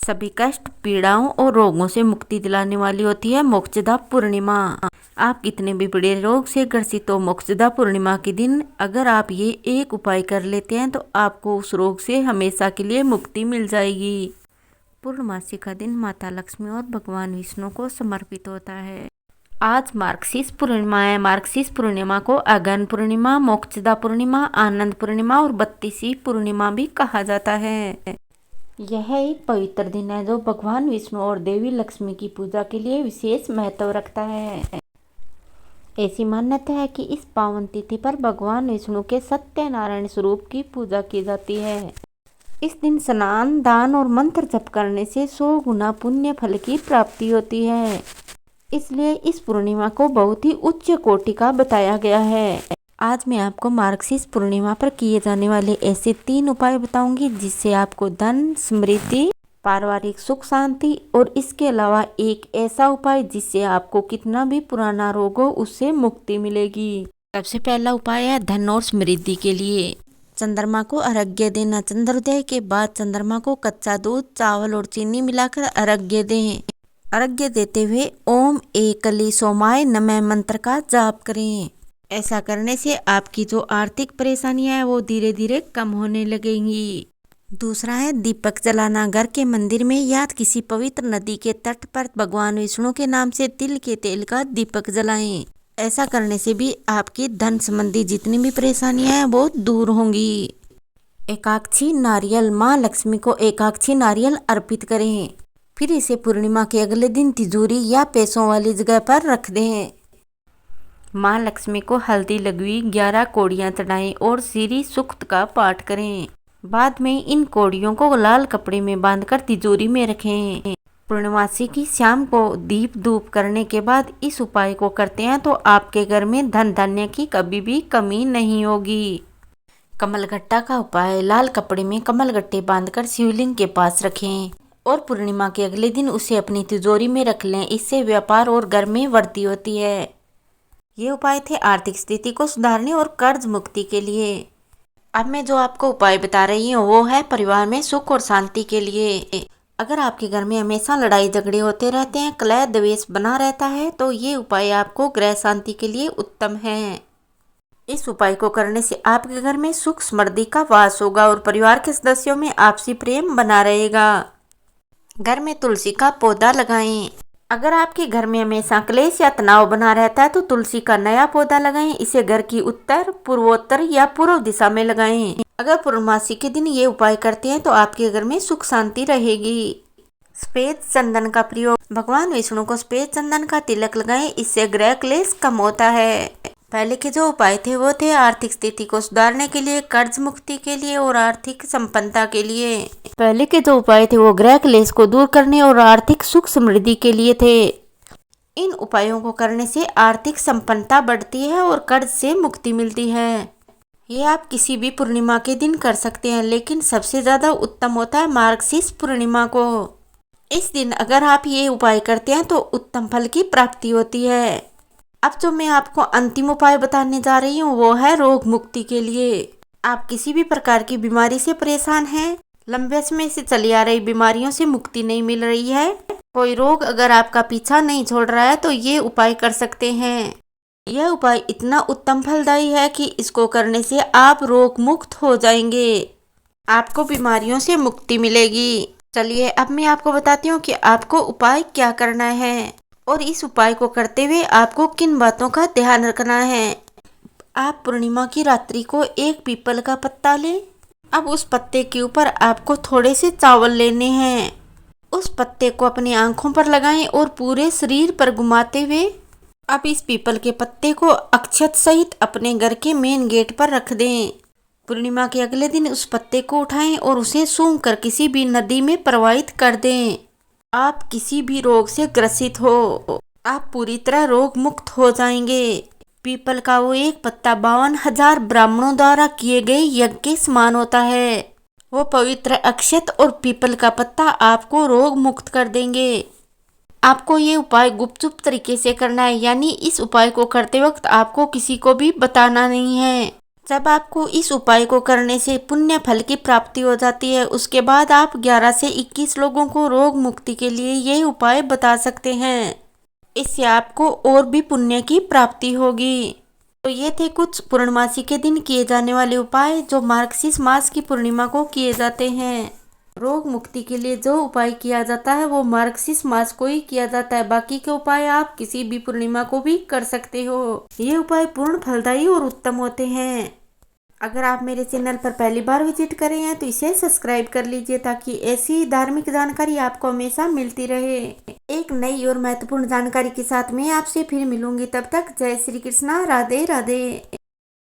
सभी कष्ट, पीड़ाओं और रोगों से मुक्ति दिलाने वाली होती है मोक्षदा पूर्णिमा। आप कितने भी बड़े रोग से ग्रसित हो, मोक्षदा पूर्णिमा के दिन अगर आप ये एक उपाय कर लेते हैं तो आपको उस रोग से हमेशा के लिए मुक्ति मिल जाएगी। पूर्णमासी का दिन माता लक्ष्मी और भगवान विष्णु को समर्पित होता है। आज मार्गशीर्ष पूर्णिमा है। मार्गशीर्ष पूर्णिमा को अगहन पूर्णिमा, मोक्षदा पूर्णिमा, आनंद पूर्णिमा और बत्तीसी पूर्णिमा भी कहा जाता है। यह एक पवित्र दिन है जो भगवान विष्णु और देवी लक्ष्मी की पूजा के लिए विशेष महत्व रखता है। ऐसी मान्यता है कि इस पावन तिथि पर भगवान विष्णु के सत्यनारायण स्वरूप की पूजा की जाती है। इस दिन स्नान, दान और मंत्र जप करने से 100 गुना पुण्य फल की प्राप्ति होती है। इसलिए इस पूर्णिमा को बहुत ही उच्च कोटि का बताया गया है। आज मैं आपको मार्गशीर्ष पूर्णिमा पर किए जाने वाले ऐसे 3 उपाय बताऊंगी जिससे आपको धन, समृद्धि, पारिवारिक सुख शांति और इसके अलावा एक ऐसा उपाय जिससे आपको कितना भी पुराना रोग हो उससे मुक्ति मिलेगी। सबसे पहला उपाय है धन और समृद्धि के लिए। चंद्रमा को अर्घ्य देना। चंद्रोदय के बाद चंद्रमा को कच्चा दूध, चावल और चीनी मिलाकर अर्घ्य दें। अर्घ्य देते हुए ओम एकली सोमाय नमः मंत्र का जाप करें। ऐसा करने से आपकी जो आर्थिक परेशानियां हैं वो धीरे धीरे कम होने लगेंगी। दूसरा है दीपक जलाना। घर के मंदिर में या किसी पवित्र नदी के तट पर भगवान विष्णु के नाम से तिल के तेल का दीपक जलाएं। ऐसा करने से भी आपकी धन संबंधी जितनी भी परेशानियां हैं वो दूर होंगी। एकाक्षी नारियल। माँ लक्ष्मी को एकाक्षी नारियल अर्पित करें। फिर इसे पूर्णिमा के अगले दिन तिजोरी या पैसों वाली जगह पर रख दें। माँ लक्ष्मी को हल्दी लगवी 11 कौड़ियाँ चढ़ाएं और श्री सूक्त का पाठ करें। बाद में इन कौड़ियों को लाल कपड़े में बांधकर तिजोरी में रखें। पूर्णमासी की शाम को दीप धूप करने के बाद इस उपाय को करते हैं तो आपके घर में धन धान्य की कभी भी कमी नहीं होगी। कमलगट्टा का उपाय। लाल कपड़े में कमलगट्टे बांधकर शिवलिंग के पास रखें और पूर्णिमा के अगले दिन उसे अपनी तिजोरी में रख लें। इससे व्यापार और घर में वृद्धि होती है। ये उपाय थे आर्थिक स्थिति को सुधारने और कर्ज मुक्ति के लिए। अब मैं जो आपको उपाय बता रही हूँ वो है परिवार में सुख और शांति के लिए। अगर आपके घर में हमेशा लड़ाई झगड़े होते रहते हैं, कलह द्वेष बना रहता है तो ये उपाय आपको गृह शांति के लिए उत्तम है। इस उपाय को करने से आपके घर में सुख समृद्धि का वास होगा और परिवार के सदस्यों में आपसी प्रेम बना रहेगा। घर में तुलसी का पौधा लगाएं। अगर आपके घर में हमेशा क्लेश या तनाव बना रहता है तो तुलसी का नया पौधा लगाएं। इसे घर की उत्तर, पूर्वोत्तर या पूर्व दिशा में लगाएं। अगर पूर्णमासी के दिन ये उपाय करते हैं तो आपके घर में सुख शांति रहेगी। सफेद चंदन का प्रयोग। भगवान विष्णु को सफेद चंदन का तिलक लगाएं। इससे गृह क्लेश कम होता है। पहले के जो उपाय थे वो थे आर्थिक स्थिति को सुधारने के लिए, कर्ज मुक्ति के लिए और आर्थिक संपन्नता के लिए। पहले के जो उपाय थे वो गृह क्लेश को दूर करने और आर्थिक सुख समृद्धि के लिए थे। इन उपायों को करने से आर्थिक संपन्नता बढ़ती है और कर्ज से मुक्ति मिलती है। ये आप किसी भी पूर्णिमा के दिन कर सकते हैं, लेकिन सबसे ज्यादा उत्तम होता है मार्गशीर्ष पूर्णिमा को। इस दिन अगर आप ये उपाय करते हैं तो उत्तम फल की प्राप्ति होती है। अब जो मैं आपको अंतिम उपाय बताने जा रही हूँ वो है रोग मुक्ति के लिए। आप किसी भी प्रकार की बीमारी से परेशान हैं, लंबे समय से चली आ रही बीमारियों से मुक्ति नहीं मिल रही है, कोई रोग अगर आपका पीछा नहीं छोड़ रहा है तो ये उपाय कर सकते हैं। यह उपाय इतना उत्तम फलदायी है कि इसको करने से आप रोग मुक्त हो जाएंगे। आपको बीमारियों से मुक्ति मिलेगी। चलिए अब मैं आपको बताती हूँ कि आपको उपाय क्या करना है और इस उपाय को करते हुए आपको किन बातों का ध्यान रखना है। आप पूर्णिमा की रात्रि को एक पीपल का पत्ता लें। अब उस पत्ते के ऊपर आपको थोड़े से चावल लेने हैं। उस पत्ते को अपनी आंखों पर लगाएं और पूरे शरीर पर घुमाते हुए अब इस पीपल के पत्ते को अक्षत सहित अपने घर के मेन गेट पर रख दें। पूर्णिमा के अगले दिन उस पत्ते को उठाएं और उसे सूंघकर किसी भी नदी में प्रवाहित कर दें। आप किसी भी रोग से ग्रसित हो, आप पूरी तरह रोग मुक्त हो जाएंगे। पीपल का वो एक पत्ता 52,000 ब्राह्मणों द्वारा किए गए यज्ञ के समान होता है। वो पवित्र अक्षत और पीपल का पत्ता आपको रोग मुक्त कर देंगे। आपको ये उपाय गुपचुप तरीके से करना है, यानी इस उपाय को करते वक्त आपको किसी को भी बताना नहीं है। जब आपको इस उपाय को करने से पुण्य फल की प्राप्ति हो जाती है, उसके बाद आप 11 से 21 लोगों को रोग मुक्ति के लिए ये उपाय बता सकते हैं। इससे आपको और भी पुण्य की प्राप्ति होगी। तो ये थे कुछ पूर्णमासी के दिन किए जाने वाले उपाय जो मार्गशीर्ष मास की पूर्णिमा को किए जाते हैं। रोग मुक्ति के लिए जो उपाय किया जाता है वो मार्गशीर्ष मास को ही किया जाता है। बाकी के उपाय आप किसी भी पूर्णिमा को भी कर सकते हो। ये उपाय पूर्ण फलदायी और उत्तम होते हैं। अगर आप मेरे चैनल पर पहली बार विजिट कर रहे हैं तो इसे सब्सक्राइब कर लीजिए ताकि ऐसी धार्मिक जानकारी आपको हमेशा मिलती रहे। एक नई और महत्वपूर्ण जानकारी के साथ मैं आपसे फिर मिलूंगी। तब तक जय श्री कृष्णा, राधे राधे।